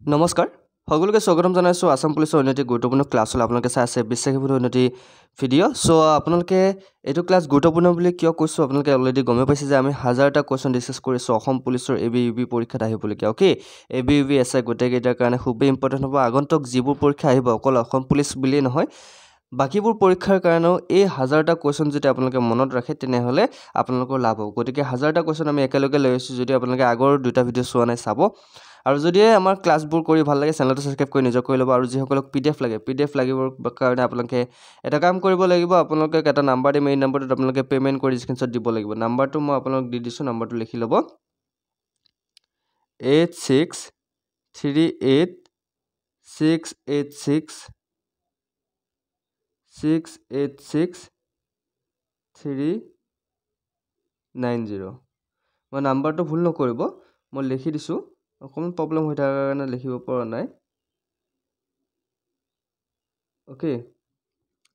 নমস্কাৰ সকলোকে স্বাগতম জনাইছো আসাম পুলিচৰ উন্নতি গুৰুত্বপূৰ্ণ ক্লাছলৈ আপোনালোকে চাই আছে বিশ্বাসীবোৰ উন্নতি ভিডিঅ' সো আপোনালোকে এইটো ক্লাছ গুৰুত্বপূৰ্ণ বুলি কিয় কৈছো আপোনালোকে অলৰেডি গমে পাইছে যে আমি হাজাৰটা কোৱেশ্চন ডিসকাস কৰিছো অসম পুলিচৰ এবি পৰীক্ষাত আহিবলগীয়া ওকে এবি এছআই গোটেইকেইটাৰ কাৰণে খুবেই ইম্পৰ্টেণ্ট হ'ব আগন্তুক যিবোৰ পৰীক্ষা আহিব অকল অসম পুলিচ বুলিয়ে নহয় বাকিবোৰ পৰীক্ষাৰ কাৰণেও এই হাজাৰটা কোৱেশ্চন যদি আপোনালোকে মনত ৰাখে তেনেহলে আপোনালোকৰ লাভ হ'ব গতিকে হাজাৰটা কোৱেশ্চন আমি একেলগে লৈ আছো যদি আপোনালোকে আগৰ দুটা ভিডিঅ' চোৱা নাই চাব আৰু যদি আমাৰ ক্লাছবোৰ কৰি ভাল লাগে চেনেলটো সাবস্ক্ৰাইব কৰি নিজৰ কৰি ল'ব আৰু যিসকলক পিডিএফ লাগিবৰ কাৰণে আপোনালোকে এটা কাম কৰিব লাগিব আপোনালোকে এটা নাম্বাৰ দিম এই নাম্বাৰটোত আপোনালোকে পেমেন্ট কৰি স্ক্ৰিনশ্বট দিব লাগিব নাম্বাৰটো মই আপোনালোক দি দিছো নাম্বাৰটো লিখি ল'ব 8638686390 মই নাম্বাৰটো ভুল নকৰিব মই লিখি দিছো অকমান প্ৰবলেম হৈ থাকাৰ কাৰণে লিখিব পৰা নাই ওকে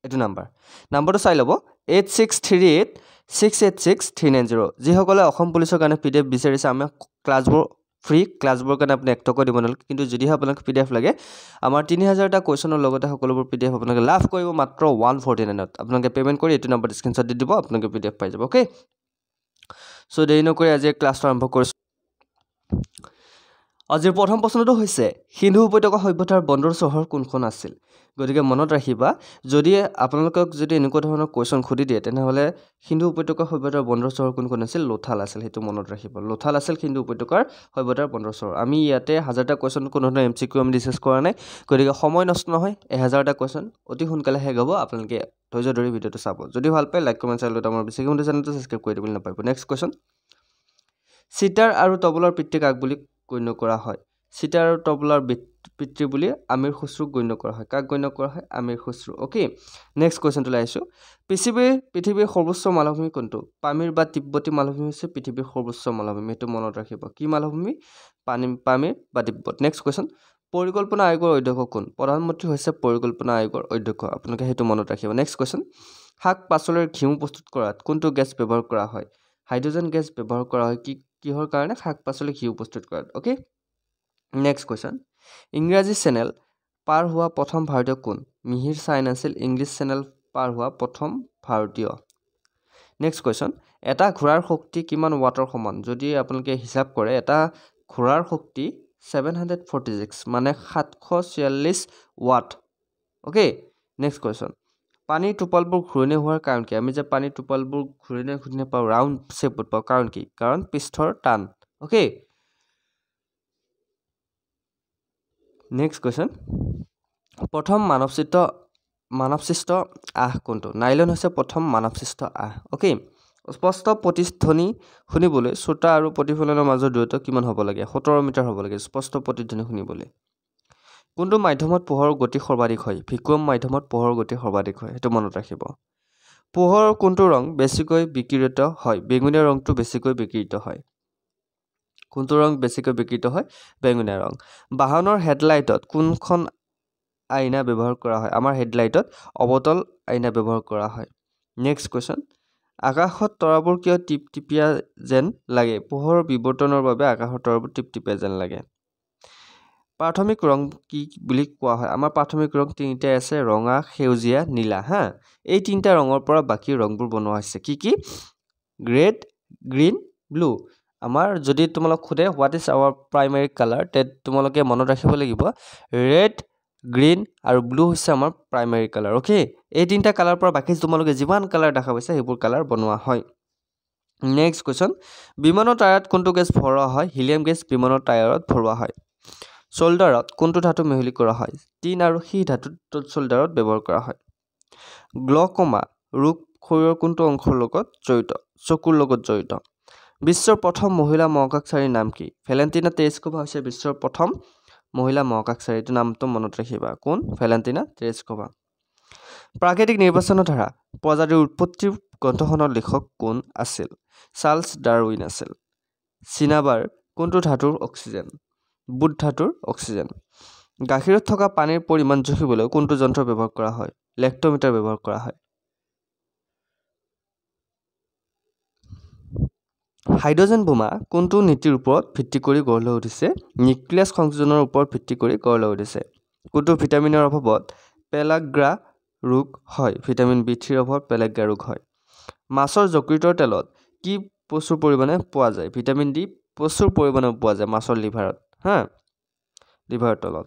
এটো নাম্বাৰটো চাই ল'ব 8638686390 যিসকলে অসম পুলিচৰ কাৰণে পিডিএফ বিচাৰিছে আমি ক্লাছবোৰ ফ্ৰী ক্লাছবোৰ কাৰণে আপুনি 1 টকা দিব নালাগে কিন্তু যদিহে আপোনাক পিডিএফ লাগে আমাৰ 3000 টা কোৱেশ্চনৰ লগতে সকলোবোৰ পিডিএফ আপোনালোকে লাভ কৰিব মাত্ৰ 149 ত আপোনালোকে পেমেন্ট কৰি এটো নাম্বাৰত স্ক্ৰিনশ্বট দি দিব আপোনালোকে পিডিএফ পাই যাব ওকে সো দেৰি নকৰি আজি ক্লাছটো আৰম্ভ কৰিছো আজিৰ প্ৰথম প্ৰশ্নটো হৈছে সিন্ধু উপত্যকা সভ্যতাৰ বন্দৰ চহৰ কোনখন আছিল গতিকে মনত ৰাখিবা যদি আপোনালোকক যদি এনেকুৱা ধৰণৰ কোৱেশ্চন খুদি দিয়ে তেনেহলে সিন্ধু উপত্যকা সভ্যতাৰ বন্দৰ চহৰ কোনখন আছিল লোথাল আছিল হেতু মনত ৰাখিবা লোথাল আছিল সিন্ধু উপত্যকাৰ সভ্যতাৰ বন্দৰ চহৰ আমি ইয়াতে হাজাৰটা কোৱেশ্চন কোনো ধৰণৰ এমসিকিউ আমি ডিসকাস কৰা নাই গতিকে সময় নষ্ট নহয় 1000টা কোৱেশ্চন অতি সোনকালে শেষ হ'ব আপোনালোকে ধৈৰ্য ধৰি ভিডিঅটো চাব যদি ভাল পায় লাইক কমেন্ট চাই লৈ আমাৰ বিশেষ চেনেলটো সাবস্ক্ৰাইব কৰি দিবলৈ নাপাব নেক্সট কোৱেশ্চন সিতাৰ আৰু তবলাৰ পিতৃ কাক বুলি গণ্য কৰা হয় সিতাৰ আৰু তবলাৰ পিতৃ বুলি আমিৰ খুসৰুক গণ্য কৰা হয় কাক গণ্য কৰা হয় আমিৰ খুসৰু ওকে নেক্সট কোৱেশ্চন লৈ আইছো পৃথিৱীৰ সৰ্বোচ্চ মালভূমি কোনটো পামিৰ বা তিব্বতী মালভূমি হৈছে পৃথিৱীৰ সৰ্বোচ্চ মালভূমি এটো মনত ৰাখিব কি মালভূমি পামিৰ বা তিব্বত নেক্সট কোৱেশ্চন পৰিকল্পনা আয়োগৰ অধ্যক্ষ কোন প্ৰধানমন্ত্ৰী হৈছে পৰিকল্পনা আয়োগৰ অধ্যক্ষ আপোনালোকে হেতু মনত ৰাখিব নেক্সট কোৱেশ্চন শাক পাচলৰ ঘিউ প্ৰস্তুত কৰাত কোনটো গেছ ব্যৱহাৰ কৰা হয় হাইড্ৰোজেন গেছ ব্যৱহাৰ কৰা হয় কিহৰ কাৰণে শাক পাচলি ঘিউ প্ৰস্তুত কৰাত ওকে নেক্সট কোৱেশ্চন ইংৰাজী চেনেল পাৰ হোৱা প্ৰথম ভাৰতীয় কোন মিহিৰ চাইন আছিল ইংলিছ চেনেল পাৰ হোৱা প্ৰথম ভাৰতীয় নেক্সট কোৱেশ্চন এটা ঘোঁৰাৰ শক্তি কিমান ওৱাটৰ সমান যদি আপোনালোকে হিসাব কৰে এটা ঘোঁৰাৰ শক্তি 746 মানে 746 ওয়াট ওকে নেক্সট কোৱেশ্চন পানীৰ টোপালবোৰ ঘূৰণীয়া হোৱাৰ কাৰণ কি আমি যে পানীৰ টোপালবোৰ ঘূৰণীয়া পাওঁ ৰাউন্ড শেপত পাওঁ কাৰণ কি কাৰণ পৃষ্ঠৰ টান ওকে নেক্সট কোৱেশ্চন প্ৰথম মানৱসৃষ্ট আহ কোনটো নাইলন হৈছে প্ৰথম মানৱসৃষ্ট আহ ওকে স্পষ্ট প্ৰতিধ্বনি শুনিবলৈ শ্ৰোতা আৰু প্ৰতিফলনৰ মাজৰ দূৰত্ব কিমান হ'ব লাগে 17 মিটাৰ হ'ব লাগে স্পষ্ট প্ৰতিধ্বনি শুনিবলৈ কোনটো মাধ্যমত পোহৰৰ গতি সৰ্বাধিক হয় ভিকুয়াম মাধ্যমত পোহৰৰ গতি সৰ্বাধিক হয় হেতু মনত ৰাখিব পোহৰৰ কোনটো ৰং বেছিকৈ বিকিৰিত হয় বেঙুনীয়া ৰংটো বেছিকৈ বিকিৰিত হয় কোনটো ৰং বেছিকৈ বিকিৰিত হয় বেঙুনীয়া ৰং বাহনৰ হেডলাইটত কোনখন আইনা ব্যৱহাৰ কৰা হয় আমাৰ হেডলাইটত অবতল আইনা ব্যৱহাৰ কৰা হয় নেক্সট কোৱেশ্চন আকাশত তৰাবোৰ কিয় টিপটিপিয়া যেন লাগে পোহৰৰ বিৱৰ্তনৰ বাবে আকাশৰ তৰাবোৰ টিপটিপিয়া যেন লাগে প্ৰাথমিক ৰং কি বুলি কোৱা হয় আমাৰ প্ৰাথমিক ৰং তিনিটা আছে ৰঙা সেউজীয়া নীলা হা এই তিনিটা ৰঙৰ পৰা বাকি ৰংবোৰ বনোৱা হৈছে কি ৰেড গ্ৰীন ব্লু আমাৰ যদি তোমালোক খুদে what is our primary colour তে তোমালোকে মনত ৰাখিব লাগিব ৰেড গ্ৰীন আৰু ব্লু হৈছে আমাৰ প্ৰাইমাৰী কালাৰ ওকে এই তিনিটা কালাৰ পৰা বাকি তোমালোকে যিমান কালাৰ দেখা পাইছে সেইবোৰ কালাৰ বনোৱা হয় নেক্সট কোৱেশ্চন বিমানৰ টায়াৰত কোনটো গেছ ভৰোৱা হয় হিলিয়াম গেছ বিমানৰ টায়াৰত ভৰোৱা হয় সোল্ডাৰত কোনটো ধাতু মিহলি কৰা হয় টিন আৰু সি ধাতু সোল্ডাৰত ব্যৱহাৰ কৰা হয় গ্লকমা ৰোগ শৰীৰৰ কোনটো অংশৰ লগত জড়িত চকুৰ লগত জড়িত বিশ্বৰ প্ৰথম মহিলা মহাকাশচাৰীৰ নাম কি ভেলেন্টিনা তেৰেস্কোভা হৈছে বিশ্বৰ প্ৰথম মহিলা মহাকাশচাৰী এটো নামটো মনত ৰাখিবা কোন ভেলেন্টিনা তেৰেস্কোভা প্ৰাকৃতিক নিৰ্বাচনৰ ধাৰা প্ৰজাতিৰ উৎপত্তিৰ গ্ৰন্থখনৰ লেখক কোন আছিল চাৰ্লছ ডাৰউইন আছিল চিনাবাৰ কোনটো ধাতুৰ অক্সিজেন বুধ ধাতুৰ অক্সিজেন গাখীৰত থকা পানীৰ পৰিমাণ জুখিবলৈ কোনটো যন্ত্ৰ ব্যৱহাৰ কৰা হয় লেক্টোমিটাৰ ব্যৱহাৰ কৰা হয় হাইড্ৰজেন বোমা কোনটো নীতিৰ ওপৰত ভিত্তি কৰি গঢ় লৈ উঠিছে নিউক্লিয়াছ সংযোজনৰ ওপৰত ভিত্তি কৰি গঢ় লৈ উঠিছে কোনটো ভিটামিনৰ অভাৱত পেলাগ্ৰা ৰোগ হয় ভিটামিন B3 অভাৱত পেলাগ্ৰা ৰোগ হয় মাছৰ যকৃতৰ তেলত কি প্ৰচুৰ পৰিমাণে পোৱা যায় ভিটামিন D প্ৰচুৰ পৰিমাণে পোৱা যায় মাছৰ লিভাৰত লিভাৰৰ তলত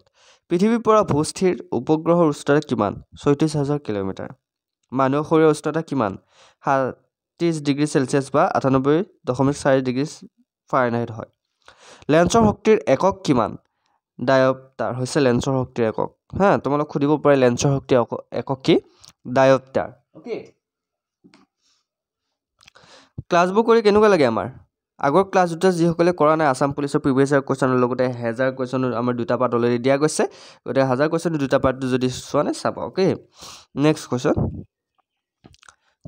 পৃথিৱীৰ পৰা ভূস্থিৰ উপগ্ৰহৰ উচ্চতা কিমান ৩৬,০০০ কিলোমিটাৰ মানুহৰ শৰীৰৰ উষ্ণতা কিমান ৩০ ডিগ্ৰী চেলচিয়াছ বা ৯৮.৪ ডিগ্ৰী ফাৰেনহাইট হয় লেন্সৰ শক্তিৰ একক কিমান ডায়োপ্টাৰ হৈছে লেন্সৰ শক্তিৰ একক তোমালোক সুধিব পাৰে লেন্সৰ শক্তিৰ একক কি ডায়োপ্টাৰ ওকে ক্লাছবোৰ কৰি কেনেকুৱা লাগে আমাৰ আগৰ ক্লাছ দুটা যিসকলে কৰা নাই আসাম পুলিচৰ প্ৰিভিয়াছ ইয়াৰ কুৱেশ্যনৰ লগতে 1000 কুৱেশ্যন আমাৰ দুটা পাৰ্ট অলৰেডি দিয়া গৈছে গতিকে 1000 কুৱেশ্যনৰ দুটা পাৰ্ট যদি চোৱা নাই চাবা ওকে নেক্সট কুৱেশ্যন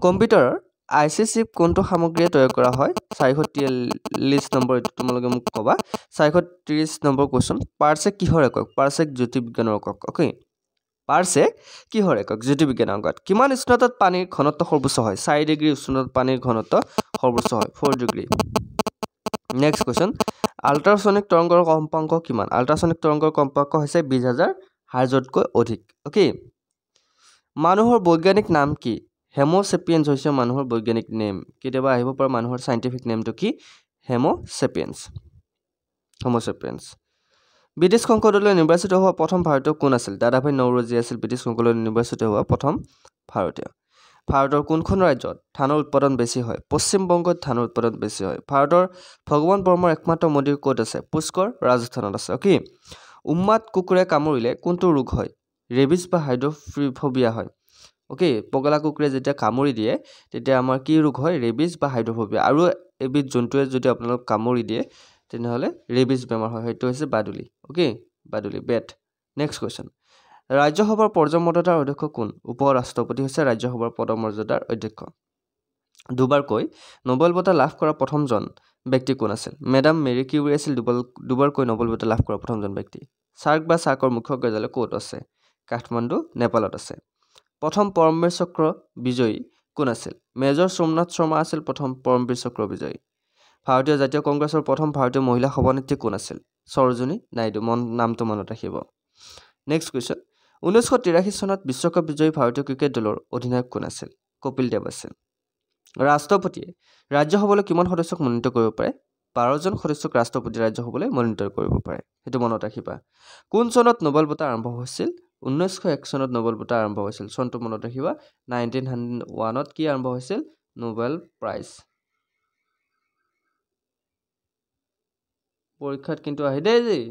কম্পিউটাৰৰ IC চিপ কোনটো সামগ্ৰীয়ে তৈয়াৰ কৰা হয় 443 নম্বৰ এইটো তোমালোকে মোক ক'বা 430 নম্বৰ কুৱেশ্যন পাৰ্সেক কিহৰ একক পাৰ্সেক জ্যোতিৰ্বিজ্ঞানৰ একক ওকে পাৰ্সেক কিহৰ একক জ্যোতিৰ্বিজ্ঞানৰ একক কিমান উষ্ণতাত পানীৰ ঘনত্ব সৰ্বোচ্চ হয় 4 ডিগ্ৰী উষ্ণতাত পানীৰ ঘনত্ব সৰ্বোচ্চ হয় 4 ডিগ্ৰী নেক্সট কুৱেশ্যন আল্ট্ৰাছনিক তৰংগৰ কম্পাঙ্ক কিমান আল্ট্ৰাছনিক তৰংগৰ কম্পাঙ্ক হৈছে 20000 হাৰ্জতকৈ অধিক ওকে মানুহৰ বৈজ্ঞানিক নাম কি Homo sapiens হৈছে মানুহৰ বৈজ্ঞানিক নেম কেতিয়াবা আহিব পাৰে মানুহৰ সাইন্টিফিক নেমটো কি Homo sapiens ব্ৰিটিছ সংসদলৈ নিৰ্বাচিত হোৱা প্ৰথম ভাৰতীয় কোন আছিল দাদাভাই নওৰোজী আছিল ব্ৰিটিছ সংসদলৈ নিৰ্বাচিত হোৱা প্ৰথম ভাৰতীয় ভাৰতৰ কোনখন ৰাজ্যত ধানৰ উৎপাদন বেছি হয় পশ্চিম বংগত ধানৰ উৎপাদন বেছি হয় ভাৰতৰ ভগৱান বৰ্মাৰ একমাত্ৰ মন্দিৰ ক'ত আছে পুষ্কৰ ৰাজস্থানত আছে ওকে উম্মাদ কুকুৰে কামুৰিলে কোনটো ৰোগ হয় ৰেবিছ বা হাইড্ৰোফোবিয়া হয় ওকে পগলা কুকুৰে যেতিয়া কামুৰি দিয়ে তেতিয়া আমাৰ কি ৰোগ হয় ৰেবিছ বা হাইড্ৰোফোবিয়া আৰু এবিধ জন্তুৱে যদি আপোনালোক কামুৰি দিয়ে তেনেহলে ৰেবিছ বেমাৰ হয় সেইটো হৈছে বাদুলি ওকে বাদুলি বেট নেক্সট কোৱেশ্যন ৰাজ্যসভাৰ পদমৰ্যাদাৰ অধ্যক্ষ কোন উপ-ৰাষ্ট্ৰপতি হৈছে ৰাজ্যসভাৰ পদমৰ্যাদাৰ অধ্যক্ষ দুবাৰকৈ নোবেল বঁটা লাভ কৰা প্ৰথমজন ব্যক্তি কোন আছিল মেডাম মেৰী কিউৰী আছিল দুবাৰকৈ নোবেল বঁটা লাভ কৰা প্ৰথমজন ব্যক্তি সাৰ্ক বা সাৰ্কৰ মুখ্য কাৰ্যালয় ক'ত আছে কাঠমাণ্ডু নেপালত আছে প্ৰথম পৰমবীৰ চক্ৰ বিজয়ী কোন আছিল মেজৰ সোমনাথ শৰ্মা আছিল প্ৰথম পৰমবীৰ চক্ৰ বিজয়ী ভাৰতীয় জাতীয় কংগ্ৰেছৰ প্ৰথম ভাৰতীয় মহিলা সভানেত্ৰী কোন আছিল সৰোজিনী নাইডু নামটো মনত ৰাখিব নেক্সট কুৱেশ্যন 1983 চনত বিশ্বকাপ বিজয়ী ভাৰতীয় ক্ৰিকেট দলৰ অধিনায়ক কোন আছিল কপিল দেৱ আছিল ৰাষ্ট্ৰপতিয়ে ৰাজ্যসভালৈ কিমান সদস্যক মনোনীত কৰিব পাৰে 12 জন সদস্যক ৰাষ্ট্ৰপতি ৰাজ্যসভালৈ মনোনীত কৰিব পাৰে সেইটো মনত ৰাখিবা কোন চনত নোবেল বঁটা আৰম্ভ হৈছিল 1901 চনত নোবেল বঁটা আৰম্ভ হৈছিল চনটো মনত ৰাখিবা 1901 ত কি আৰম্ভ হৈছিল নোবেল প্ৰাইজ পৰীক্ষাত কিন্তু আহি দেই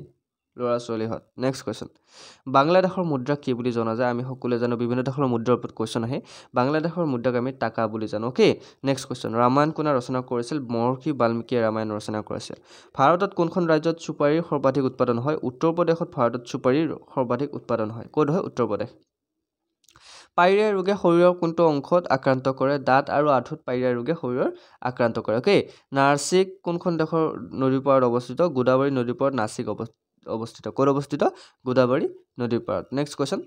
ল'ৰা ছোৱালীহঁত নেক্সট কুৱেশ্যন বাংলাদেশৰ মুদ্ৰা কি বুলি জনা যায় আমি সকলোৱে জানো বিভিন্ন দেশৰ মুদ্ৰাৰ ওপৰত কুৱেশ্যন আহে বাংলাদেশৰ মুদ্ৰাক আমি টাকা বুলি জানো ওকে নেক্সট কুৱেশ্যন ৰামায়ণ কোনে ৰচনা কৰিছিল মহৰ্ষি বাল্মীকিয়ে ৰামায়ণ ৰচনা কৰিছিল ভাৰতত কোনখন ৰাজ্যত চুপাৰীৰ সৰ্বাধিক উৎপাদন হয় উত্তৰ প্ৰদেশত ভাৰতত চুপাৰীৰ সৰ্বাধিক উৎপাদন হয় ক'ত হয় উত্তৰ প্ৰদেশ পাইৰিয়া ৰোগে শৰীৰৰ কোনটো অংশত আক্ৰান্ত কৰে দাঁত আৰু আঁঠুত পাইৰিয়া ৰোগে শৰীৰৰ আক্ৰান্ত কৰে ওকে নাৰ্চিক কোনখন দেশৰ নদীৰ পাৰত অৱস্থিত গোদাবৰী নদীৰ পাৰত নাচিক অৱস্থিত ক'ত অৱস্থিত গোদাবৰী নদীৰ পাৰত নেক্সট কুৱেশ্যন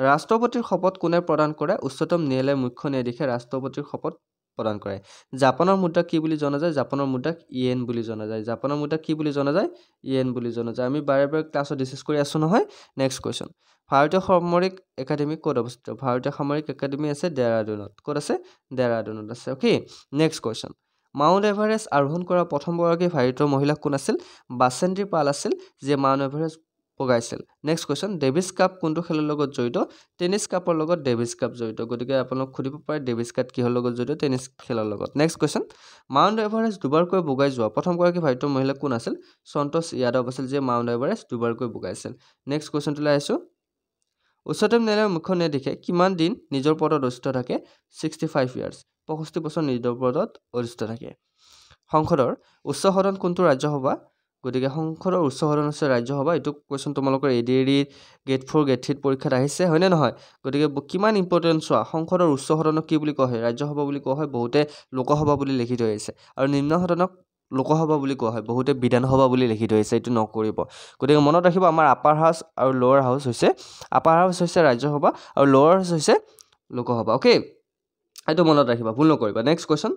ৰাষ্ট্ৰপতিৰ শপত কোনে প্ৰদান কৰে উচ্চতম ন্যায়ালয়ৰ মুখ্য ন্যায়াধীশে ৰাষ্ট্ৰপতিৰ শপত প্ৰদান কৰে জাপানৰ মুদ্ৰা কি বুলি জনা যায় জাপানৰ মুদ্ৰাক ইয়েন বুলি জনা যায় জাপানৰ মুদ্ৰা কি বুলি জনা যায় ইয়েন বুলি জনা যায় আমি বাৰে বাৰে ক্লাছত ডিছকাছ কৰি আছো নহয় নেক্সট কুৱেশ্যন ভাৰতীয় সামৰিক একাডেমি ক'ত অৱস্থিত ভাৰতীয় সামৰিক একাডেমি আছে দেৰাদুনত ক'ত আছে দেৰাদুনত আছে okay next question mount Everest আৰোহণ কৰা প্ৰথমগৰাকী ভাৰতীয় মহিলা কোন আছিল বাসেন্দ্ৰী পাল আছিল যিয়ে মাউণ্ট এভাৰেষ্ট বগাইছিল নেক্সট কুৱেশ্যন ডেভিছ কাপ কোনটো খেলৰ লগত জড়িত টেনিছ কাপৰ লগত ডেভিছ কাপ জড়িত গতিকে আপোনালোক সুধিব পাৰে ডেভিছ কাপ কিহৰ লগত জড়িত টেনিছ খেলৰ লগত নেক্সট কুৱেশ্যন মাউণ্ট এভাৰেষ্ট দুবাৰকৈ বগাই যোৱা প্ৰথমগৰাকী ভাৰতীয় মহিলা কোন আছিল সন্তোষ যাদৱ আছিল যিয়ে মাউণ্ট এভাৰেষ্ট দুবাৰকৈ বগাইছিল নেক্সট কুৱেশ্যনটোলৈ আহিছোঁ উচ্চতম ন্যায়ালয়ৰ মুখ্য ন্যায়াধীশে কিমান দিন নিজৰ পদত অধিষ্ঠিত থাকে 65 ইয়াৰ্ছ 65 বছৰ নিজৰ পদত অধিষ্ঠিত থাকে সংসদৰ উচ্চ সদন কোনটো ৰাজ্যসভা গতিকে সংসদৰ উচ্চ সদন হৈছে ৰাজ্যসভা এইটো কুৱেশ্যন তোমালোকৰ এডিএৰি গেট 4 গেট 3 পৰীক্ষাত আহিছে হয়নে নহয় গতিকে কিমান ইম্পৰ্টেন্ট চোৱা সংসদৰ উচ্চ সদনক কি বুলি কোৱা হয় ৰাজ্যসভা বুলি কোৱা হয় বহুতে লোকসভা বুলি লিখি থৈ আহিছে আৰু নিম্ন সদনক লোকসভা বুলি কোৱা হয় বহুতে বিধানসভা বুলি লিখি থৈ আহিছে এইটো নকৰিব গতিকে মনত ৰাখিব আমাৰ আপাৰ হাউচ আৰু লোৱাৰ হাউচ হৈছে আপাৰ হাউচ হৈছে ৰাজ্যসভা আৰু লোৱাৰ হাউচ হৈছে লোকসভা ওকে এইটো মনত ৰাখিবা ভুল নকৰিবা নেক্সট কুৱেশ্যন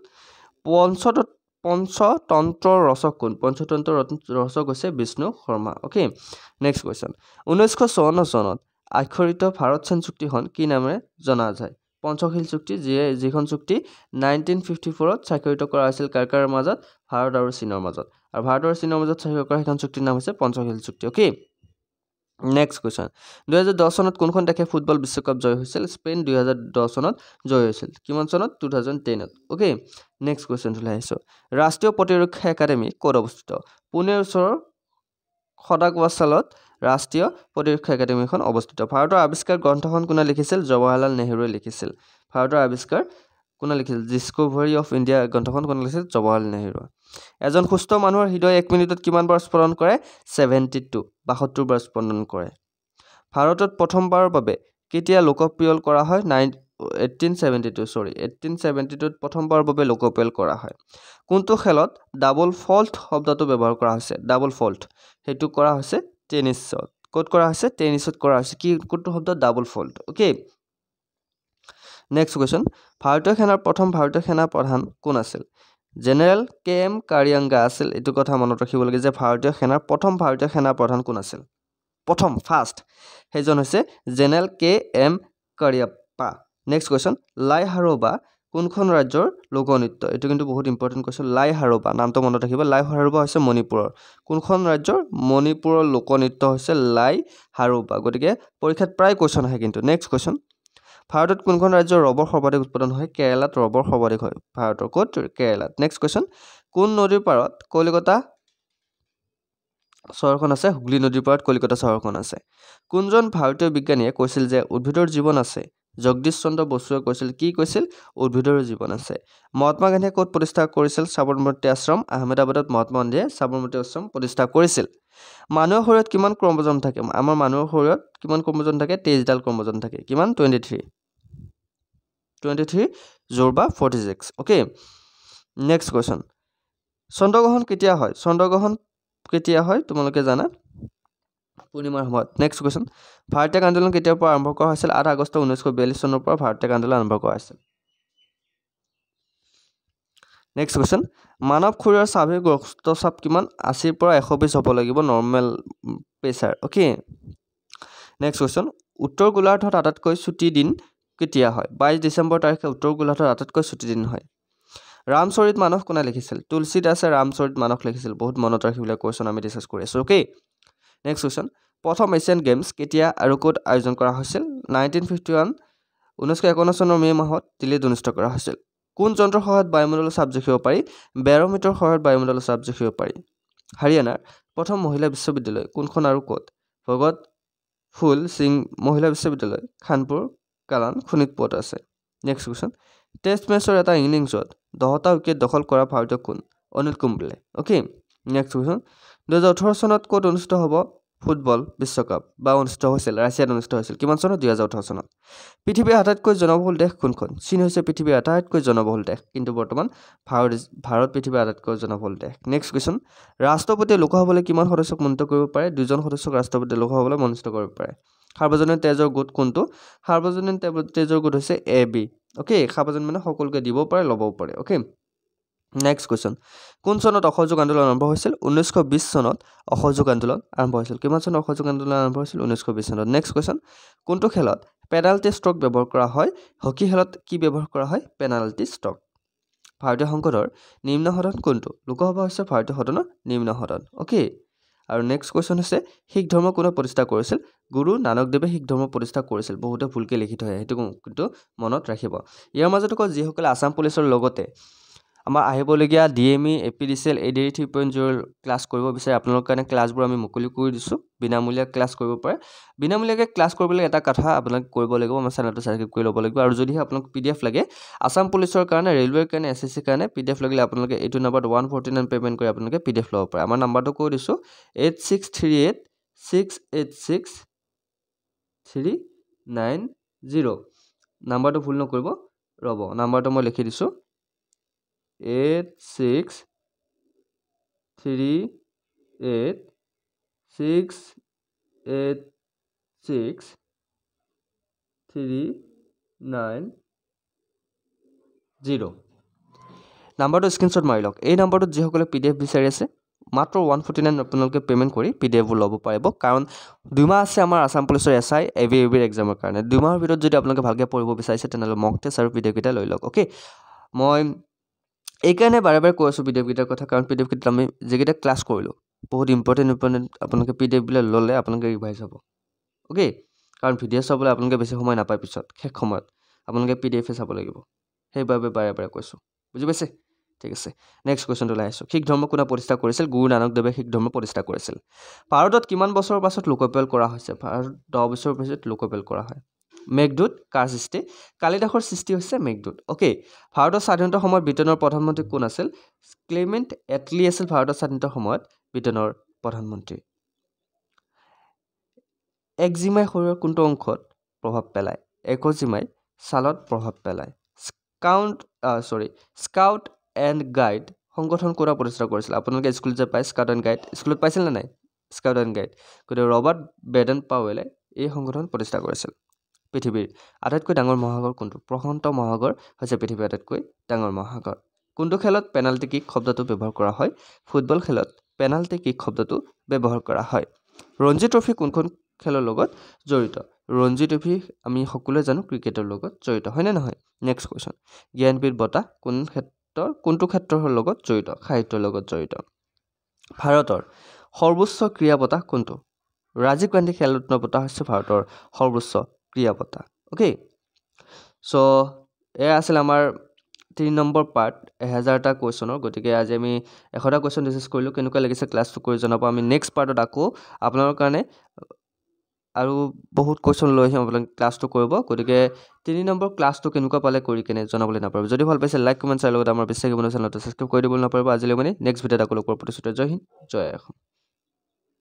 পঞ্চতন্ত্ৰ ৰচক কোন পঞ্চতন্ত্ৰ ৰচক হৈছে Vishnu Sharma okay next question 1954 চনত আক্ষৰিত ভাৰত চীন চুক্তিখন কি নামেৰে জনা যায় পঞ্চশীল চুক্তি যিখন চুক্তি 1954ত স্বাক্ষৰিত কৰা হৈছিল কাৰ মাজত ভাৰত আৰু চীনৰ মাজত আৰু ভাৰত আৰু চীনৰ মাজত স্বাক্ষৰিত কৰা সেইখন চুক্তিৰ নাম হৈছে পঞ্চশীল চুক্তি অ'কে নেক্সট কুৱেশ্যন 2010 চনত কোনখন দেশে ফুটবল বিশ্বকাপ জয় হৈছিল স্পেইন 2010 চনত জয় হৈছিল কিমান চনত 2010ত অ'কে নেক্সট কুৱেশ্যনলৈ আহিছোঁ ৰাষ্ট্ৰীয় প্ৰতিৰক্ষা একাডেমী ক'ত অৱস্থিত পুনেৰ ওচৰৰ সদাগৱাচালত ৰাষ্ট্ৰীয় প্ৰতিৰক্ষা একাডেমীখন অৱস্থিত ভাৰতৰ আৱিষ্কাৰ গ্ৰন্থখন কোনে লিখিছিল জৱাহৰলাল নেহৰুৱে লিখিছিল ভাৰতৰ আৱিষ্কাৰ কোনে লিখিছিল ডিস্কভাৰী অফ ইণ্ডিয়া গ্ৰন্থখন কোনে লিখিছিল জৱাহৰলাল নেহৰুৱে এজন সুস্থ মানুহৰ হৃদয় 1 মিনিটত কিমান বাৰ স্পন্দন কৰে 72 বাৰ স্পন্দন কৰে ভাৰতত প্ৰথমবাৰৰ বাবে কেতিয়া লোকপ্ৰিয় কৰা হয় 1872ত প্ৰথমবাৰৰ বাবে লোকপ্ৰিয় কৰা হয় কোনটো খেলত ডাবল ফল্ট শব্দটো ব্যৱহাৰ কৰা হৈছে ডাবল ফল্ট সেইটো কৰা হৈছে টেনিছত ক'ত কৰা হৈছে টেনিছত কৰা হৈছে কি কোনটো শব্দ double fault okay next question প্ৰথম ভাৰতীয় সেনা প্ৰধান কোন আছিল জেনেৰেল কে এম কাৰিয়াংগা আছিল এইটো কথা মনত ৰাখিব লাগে যে প্ৰথম ভাৰতীয় সেনা প্ৰধান কোন আছিল প্ৰথম ফাৰ্ষ্ট সেইজন হৈছে general K M Cariappa next question Lai Haraoba কোনখন ৰাজ্যৰ লোকনৃত্য এইটো কিন্তু বহুত ইম্পৰ্টেণ্ট কুৱেশ্যন লাই হাৰোবা নামটো মনত ৰাখিব লাই হাৰোবা হৈছে মণিপুৰৰ কোনখন ৰাজ্যৰ মণিপুৰৰ লোকনৃত্য হৈছে লাই হাৰোবা গতিকে পৰীক্ষাত প্ৰায় কুৱেশ্যন আহে কিন্তু নেক্সট কুৱেশ্যন ভাৰতত কোনখন ৰাজ্যৰ ৰবৰ সৰ্বাধিক উৎপাদন হয় কেৰালাত ৰবৰ সৰ্বাধিক হয় ভাৰতৰ ক'ত কেৰালাত নেক্সট কুৱেশ্যন কোন নদীৰ পাৰত কলিকতা চহৰখন আছে হুগলী নদীৰ পাৰত কলিকতা চহৰখন আছে কোনজন ভাৰতীয় বিজ্ঞানীয়ে কৈছিল যে উদ্ভিদৰ জীৱন আছে জগদীশ চন্দ্ৰ বসুৱে কৈছিল কি কৈছিল উদ্ভিদৰ জীৱন আছে মহাত্মা গান্ধীয়ে ক'ত প্ৰতিষ্ঠা কৰিছিল সাবৰমতী আশ্ৰম আহমেদাবাদত মহাত্মা গান্ধীয়ে সাবৰমতী আশ্ৰম প্ৰতিষ্ঠা কৰিছিল মানুহৰ শৰীৰত কিমান ক্ৰমোজম থাকে আমাৰ মানুহৰ শৰীৰত কিমান ক্ৰমোজম থাকে 23ডাল ক্ৰমোজম থাকে কিমান 23 জোৰ বা 46 ওকে নেক্সট কুৱেশ্যন চন্দ্ৰগ্ৰহণ কেতিয়া হয় তোমালোকে জানা পূৰ্ণিমাৰ সময়ত নেক্সট কুৱেশ্যন ভাৰতীয় আন্দোলন কেতিয়াৰ পৰা আৰম্ভ কৰা হৈছিল 8 আগষ্ট 1942 চনৰ পৰা ভাৰতীয় আন্দোলন আৰম্ভ কৰা হৈছিল নেক্সট কুৱেশ্যন মানৱ শৰীৰৰ স্বাভাৱিক ৰক্তচাপ কিমান 80 পৰা 120 হ'ব লাগিব normal pressure okay next question উত্তৰ গোলাৰ্ধত আটাইতকৈ ছুটি দিন কেতিয়া হয় 22 ডিচেম্বৰ তাৰিখে উত্তৰ গোলাৰ্ধত আটাইতকৈ ছুটি দিন হয় ৰামচৰিত মানস কোনে লিখিছিল তুলসীদাসে ৰামচৰিত মানস লিখিছিল বহুত মনত ৰাখিবলৈ কুৱেশ্যন আমি ডিছকাছ কৰি আছোঁ ওকে নেক্সট কুৱেশ্যন প্ৰথম এছিয়ান গেমছ কেতিয়া আৰু ক'ত আয়োজন কৰা হৈছিল 1951 চনৰ মে' মাহত দিল্লীত অনুষ্ঠিত কৰা হৈছিল কোন যন্ত্ৰৰ সহায়ত বায়ুমণ্ডলৰ চাপ জুখিব পাৰি বেৰমিটাৰৰ সহায়ত বায়ুমণ্ডলৰ চাপ জুখিব পাৰি হাৰিয়ানাৰ প্ৰথম মহিলা বিশ্ববিদ্যালয় কোনখন আৰু ক'ত ভগত ফুল সিং মহিলা বিশ্ববিদ্যালয় খানপুৰ কালান শোণিতপুৰত আছে নেক্সট কুৱেশ্যন টেষ্ট মেচৰ এটা ইনিংছত 10টা উইকেট দখল কৰা ভাৰতীয় কোন Anil Kumble okay next question 2018 চনত ক'ত অনুষ্ঠিত হ'ব ফুটবল বিশ্বকাপ বা অনুষ্ঠিত হৈছিল ৰাছিয়াত অনুষ্ঠিত হৈছিল কিমান চনত 2018 চনত পৃথিৱীৰ আটাইতকৈ জনবহুল দেশ কোনখন চীন হৈছে পৃথিৱীৰ আটাইতকৈ জনবহুল দেশ কিন্তু বৰ্তমান ভাৰত পৃথিৱীৰ আটাইতকৈ জনবহুল দেশ নেক্সট কুৱেশ্যন ৰাষ্ট্ৰপতিয়ে লোকসভালৈ কিমান সদস্যক মনোনীত কৰিব পাৰে 2জন সদস্যক ৰাষ্ট্ৰপতিয়ে লোকসভালৈ মনোনীত কৰিব পাৰে সাৰ্বজনীন তেজৰ গোট কোনটো সাৰ্বজনীন তেজৰ গোট হৈছে AB ওকে সাৰ্বজনীন মানে সকলোকে দিব পাৰে ল'বও পাৰে ওকে নেক্সট কুৱেশ্যন কোন চনত অসহযোগ আন্দোলন আৰম্ভ হৈছিল 1920 চনত অসহযোগ আন্দোলন আৰম্ভ হৈছিল কিমান চনত অসহযোগ আন্দোলন আৰম্ভ হৈছিল 1920 চনত নেক্সট কুৱেশ্যন কোনটো খেলত পেনাল্টি ষ্ট্ৰক ব্যৱহাৰ কৰা হয় হকি খেলত কি ব্যৱহাৰ কৰা হয় পেনাল্টি ষ্ট্ৰক ভাৰতীয় সংসদৰ নিম্ন সদন কোনটো লোকসভা হৈছে ভাৰতীয় সদনৰ নিম্ন সদন ওকে আৰু নেক্সট কুৱেশ্যন হৈছে শিখ ধৰ্ম কোনে প্ৰতিষ্ঠা কৰিছিল গুৰু নানক দেৱে শিখ ধৰ্ম প্ৰতিষ্ঠা কৰিছিল বহুতে ভুলকৈ লিখি থয় সেইটো কিন্তু মনত ৰাখিব ইয়াৰ মাজত যিসকলে আসাম পুলিচৰ লগতে আমাৰ আহিবলগীয়া DME APDCL ADARI 3.0 ক্লাছ কৰিব বিচাৰে আপোনালোকৰ কাৰণে ক্লাছবোৰ আমি মুকলি কৰি দিছোঁ বিনামূলীয়া ক্লাছ কৰিব পাৰে বিনামূলীয়াকৈ ক্লাছ কৰিবলৈ এটা কথা আপোনালোকে কৰিব লাগিব আমাৰ চেনেলটো ছাবস্ক্ৰাইব কৰি ল'ব লাগিব আৰু যদিহে আপোনাক PDF লাগে আসাম পুলিচৰ কাৰণে ৰেলৱেৰ কাৰণে SSC কাৰণে PDF লাগিলে আপোনালোকে এইটো নম্বৰত 149 পে'মেণ্ট কৰি আপোনালোকে PDF ল'ব পাৰে আমাৰ নাম্বাৰটো কৈ দিছোঁ 8638686390 নাম্বাৰটো ভুল নকৰিব ৰ'ব নাম্বাৰটো মই লিখি দিছোঁ 8638686390 নাম্বাৰটো স্ক্ৰীনশ্বট মাৰি লওক এই নাম্বাৰটোত যিসকলে PDF বিচাৰি আছে মাত্ৰ 149 আপোনালোকে পে'মেণ্ট কৰি PDFবোৰ ল'ব পাৰিব কাৰণ 2 মাহ আছে আমাৰ আসাম পুলিচৰ SI AVAB এক্সামৰ কাৰণে 2 মাহৰ ভিতৰত যদি আপোনালোকে ভালকৈ পঢ়িব বিচাৰিছে তেনেহ'লে মক টেষ্ট আৰু PDF কেইটা লৈ লওক অ'কে মই এইকাৰণে বাৰে বাৰে কৈ আছোঁ PDF কেইটাৰ কথা কাৰণ PDF কেইটাত আমি যিকেইটা ক্লাছ কৰিলোঁ বহুত ইম্পৰ্টেণ্ট আপোনালোকে PDF বিলাক ল'লে আপোনালোকে ৰিভাইজ হ'ব অ'কে কাৰণ ভিডিঅ' চাবলৈ আপোনালোকে বেছি সময় নাপায় পিছত শেষ সময়ত আপোনালোকে PDF চাব লাগিব সেইবাবে বাৰে বাৰে কৈছোঁ বুজি পাইছে ঠিক আছে নেক্সট কুৱেশ্যনটো লৈ আহিছোঁ শিখ ধৰ্ম কোনে প্ৰতিষ্ঠা কৰিছিল গুৰু নানক দেৱে শিখ ধৰ্ম প্ৰতিষ্ঠা কৰিছিল ভাৰতত কিমান বছৰৰ পাছত লোকপিয়ল কৰা হৈছে ভাৰত 10 বছৰৰ পিছত লোকপিয়ল কৰা হয় মেঘদূত কাৰ সৃষ্টি কালিদাসৰ সৃষ্টি হৈছে মেঘদূত অ'কে ভাৰতৰ স্বাধীনতাৰ সময়ত ব্ৰিটেইনৰ প্ৰধানমন্ত্ৰী কোন আছিল ক্লেমেণ্ট এটলি আছিল ভাৰতৰ স্বাধীনতাৰ সময়ত ব্ৰিটেইনৰ প্ৰধানমন্ত্ৰী একজিমাই শৰীৰৰ কোনটো অংশত প্ৰভাৱ পেলায় একজিমাই ছালত প্ৰভাৱ পেলায় স্কাউট এণ্ড গাইড সংগঠন কোনে প্ৰতিষ্ঠা কৰিছিল আপোনালোকে স্কুলত যে পায় স্কাউট এণ্ড গাইড স্কুলত পাইছিল নে নাই স্কাউট এণ্ড গাইড গতিকে ৰবাৰ্ট বেডেন পাৱেলে এই সংগঠন প্ৰতিষ্ঠা কৰিছিল পৃথিৱীৰ আটাইতকৈ ডাঙৰ মহাসাগৰ কোনটো প্ৰশান্ত মহাসাগৰ হৈছে পৃথিৱীৰ আটাইতকৈ ডাঙৰ মহাসাগৰ কোনটো খেলত পেনাল্টি কিক শব্দটো ব্যৱহাৰ কৰা হয় ফুটবল খেলত পেনাল্টি কিক শব্দটো ব্যৱহাৰ কৰা হয় ৰঞ্জী ট্ৰফি কোনখন খেলৰ লগত জড়িত ৰঞ্জী ট্ৰফি আমি সকলোৱে জানো ক্ৰিকেটৰ লগত জড়িত হয়নে নহয় নেক্সট কুৱেশ্যন জ্ঞানপীঠ বঁটা কোনটো ক্ষেত্ৰৰ লগত জড়িত সাহিত্যৰ লগত জড়িত ভাৰতৰ সৰ্বোচ্চ ক্ৰীড়া বঁটা কোনটো ৰাজীৱ গান্ধী খেল ৰত্ন বঁটা হৈছে ভাৰতৰ সৰ্বোচ্চ ক্ৰীড়া বঁটা অ'কে চ' এয়া আছিল আমাৰ 3 নম্বৰ পাৰ্ট 1000টা কুৱেশ্যনৰ গতিকে আজি আমি 100টা কুৱেশ্যন ডিছকাছ কৰিলোঁ কেনেকুৱা লাগিছে ক্লাছটো কৰি জনাব আমি নেক্সট পাৰ্টত আকৌ আপোনালোকৰ কাৰণে আৰু বহুত কুৱেশ্যন লৈ আহিম আপোনালোকে ক্লাছটো কৰিব গতিকে 3 নম্বৰ ক্লাছটো কেনেকুৱা পালে কৰি কেনে জনাবলৈ নাপাব যদি ভাল পাইছে লাইক কমেণ্ট শ্বেয়াৰ লগত আমাৰ বিশ্বাসী বন্ধু চেনেলটো ছাবস্ক্ৰাইব কৰি দিবলৈ নাপাব আজিলৈ মানে নেক্সট ভিডিঅ'ত আকৌ লগ পোৱাৰ প্ৰতিশ্ৰুতি জয় হিন্দ জয় অসম